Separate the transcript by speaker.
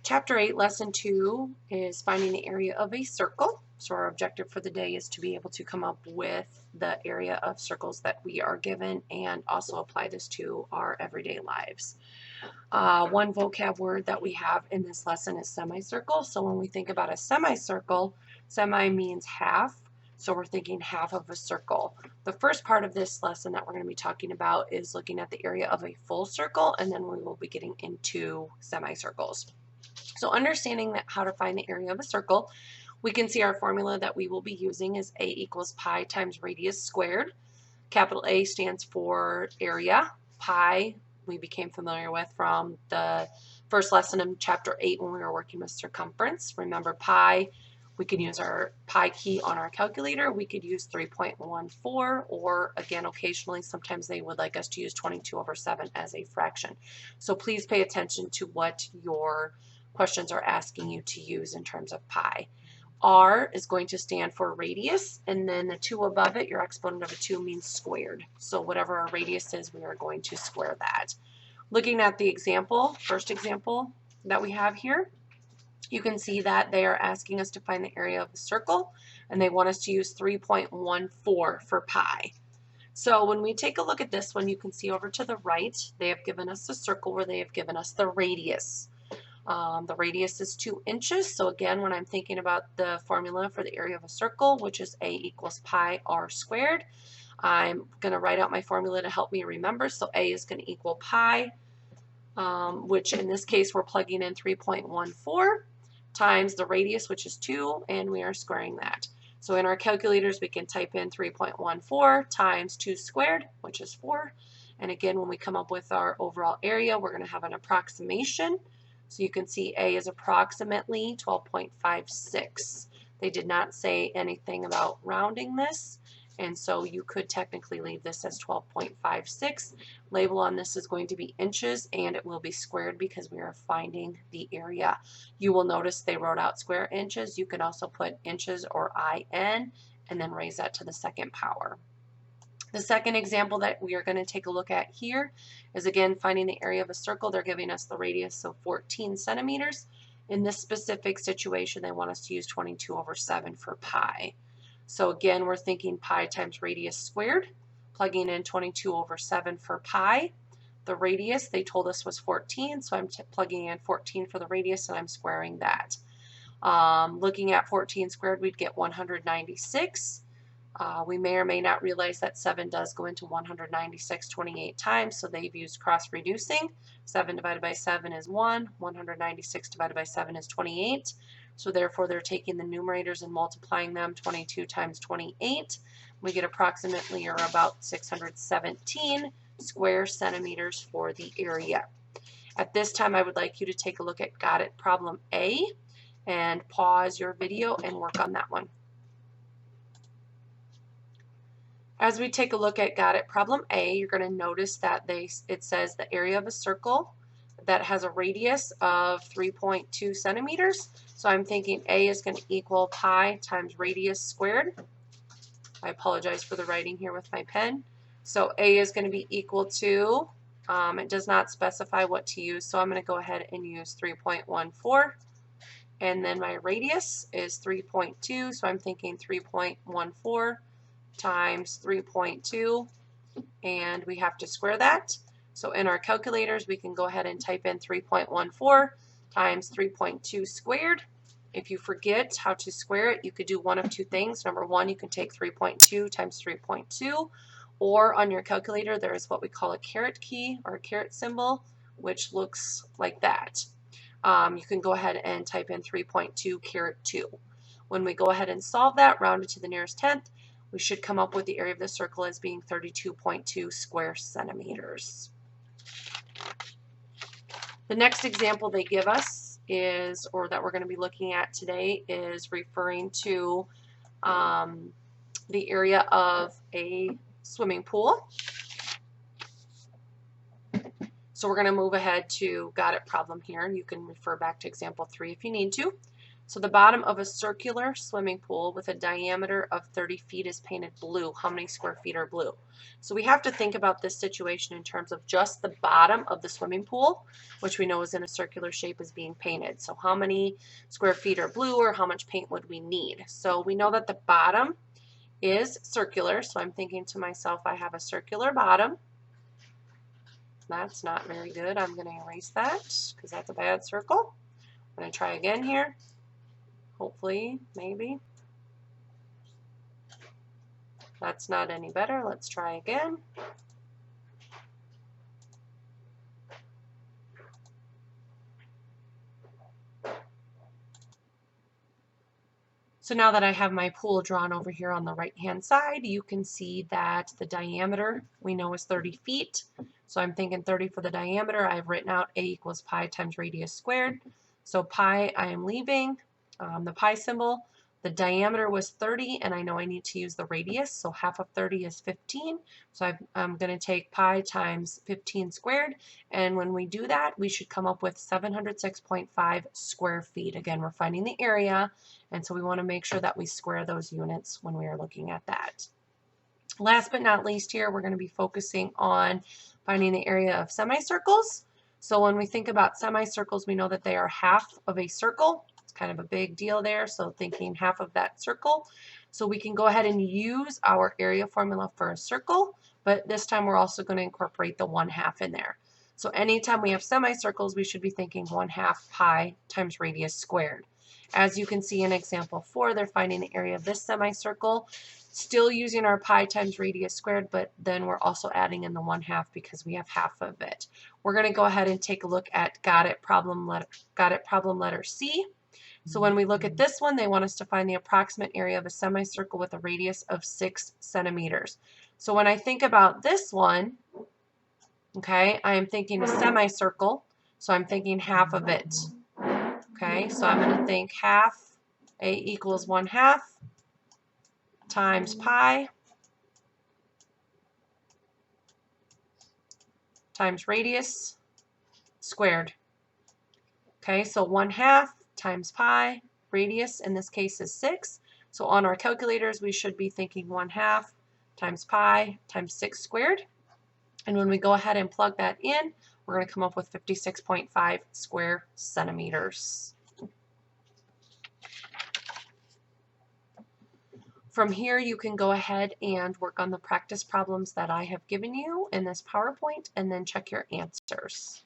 Speaker 1: Chapter 8, Lesson 2 is finding the area of a circle. So our objective for the day is to be able to come up with the area of circles that we are given and also apply this to our everyday lives. One vocab word that we have in this lesson is semicircle. So when we think about a semicircle, semi means half. So we're thinking half of a circle. The first part of this lesson that we're going to be talking about is looking at the area of a full circle, and then we will be getting into semicircles. So understanding that how to find the area of a circle, we can see our formula that we will be using is A equals pi times radius squared. Capital A stands for area. Pi we became familiar with from the first lesson in chapter 8 when we were working with circumference. Remember pi, we can use our pi key on our calculator. We could use 3.14, or again, occasionally, sometimes they would like us to use 22/7 as a fraction. So please pay attention to what your questions are asking you to use in terms of pi. R is going to stand for radius, and then the 2 above it, your exponent of a 2 means squared. So whatever our radius is, we are going to square that. Looking at the example, first example that we have here, you can see that they are asking us to find the area of a circle, and they want us to use 3.14 for pi. So when we take a look at this one, you can see over to the right, they have given us a circle where they have given us the radius. The radius is 2 inches. So again, when I'm thinking about the formula for the area of a circle, which is A equals pi r squared, I'm going to write out my formula to help me remember. So A is going to equal pi, which in this case we're plugging in 3.14 times the radius, which is 2, and we are squaring that. So in our calculators, we can type in 3.14 times 2 squared, which is 4. And again, when we come up with our overall area, we're going to have an approximation. So you can see A is approximately 12.56. They did not say anything about rounding this, and so you could technically leave this as 12.56. Label on this is going to be inches, and it will be squared because we are finding the area. You will notice they wrote out square inches. You can also put inches or IN and then raise that to the second power. The second example that we are going to take a look at here is again finding the area of a circle. They're giving us the radius of 14 centimeters. In this specific situation, they want us to use 22/7 for pi. So again, we're thinking pi times radius squared, plugging in 22/7 for pi. The radius they told us was 14, so I'm plugging in 14 for the radius and I'm squaring that. Looking at 14 squared, we'd get 196. We may or may not realize that 7 does go into 196 28 times, so they've used cross-reducing. 7 divided by 7 is 1. 196 divided by 7 is 28. So therefore, they're taking the numerators and multiplying them. 22 times 28. We get approximately or about 617 square centimeters for the area. At this time, I would like you to take a look at Got It Problem A and pause your video and work on that one. As we take a look at Got It Problem A, you're going to notice that it says the area of a circle that has a radius of 3.2 centimeters. So I'm thinking A is going to equal pi times radius squared. I apologize for the writing here with my pen. So A is going to be equal to, it does not specify what to use, so I'm going to go ahead and use 3.14. And then my radius is 3.2, so I'm thinking 3.14 times 3.2, and we have to square that. So in our calculators, we can go ahead and type in 3.14 times 3.2 squared. If you forget how to square it, you could do one of two things. Number one, you can take 3.2 times 3.2, or on your calculator, there is what we call a caret key or a caret symbol, which looks like that. You can go ahead and type in 3.2 caret 2. When we go ahead and solve that, round it to the nearest tenth, we should come up with the area of the circle as being 32.2 square centimeters. The next example they give us is, or that we're going to be looking at today, is referring to the area of a swimming pool. So we're going to move ahead to Got It Problem here, and you can refer back to example 3 if you need to. So the bottom of a circular swimming pool with a diameter of 30 feet is painted blue. How many square feet are blue? So we have to think about this situation in terms of just the bottom of the swimming pool, which we know is in a circular shape, is being painted. So how many square feet are blue, or how much paint would we need? So we know that the bottom is circular, so I'm thinking to myself, I have a circular bottom. That's not very good. I'm going to erase that because that's a bad circle. I'm going to try again here. Hopefully, maybe. That's not any better. Let's try again. So now that I have my pool drawn over here on the right-hand side, you can see that the diameter we know is 30 feet. So I'm thinking 30 for the diameter. I've written out A equals pi times radius squared. So pi, I am leaving the pi symbol. The diameter was 30, and I know I need to use the radius, so half of 30 is 15. So I'm going to take pi times 15 squared, and when we do that, we should come up with 706.5 square feet. Again, we're finding the area, and so we want to make sure that we square those units when we are looking at that. Last but not least here, we're going to be focusing on finding the area of semicircles. So when we think about semicircles, we know that they are half of a circle. It's kind of a big deal there, so thinking half of that circle. So we can go ahead and use our area formula for a circle, but this time we're also going to incorporate the 1/2 in there. So anytime we have semicircles, we should be thinking 1/2 pi times radius squared. As you can see in example 4, they're finding the area of this semicircle, still using our pi times radius squared, but then we're also adding in the 1/2 because we have half of it. We're going to go ahead and take a look at got it problem letter C. So when we look at this one, they want us to find the approximate area of a semicircle with a radius of 6 centimeters. So when I think about this one, okay, I am thinking a semicircle, so I'm thinking half of it. Okay, so I'm going to think half, A equals 1/2 times pi times radius squared. Okay, so 1/2 times pi, radius in this case is 6. So on our calculators, we should be thinking 1/2 times pi times 6 squared. And when we go ahead and plug that in, we're going to come up with 56.5 square centimeters. From here, you can go ahead and work on the practice problems that I have given you in this PowerPoint and then check your answers.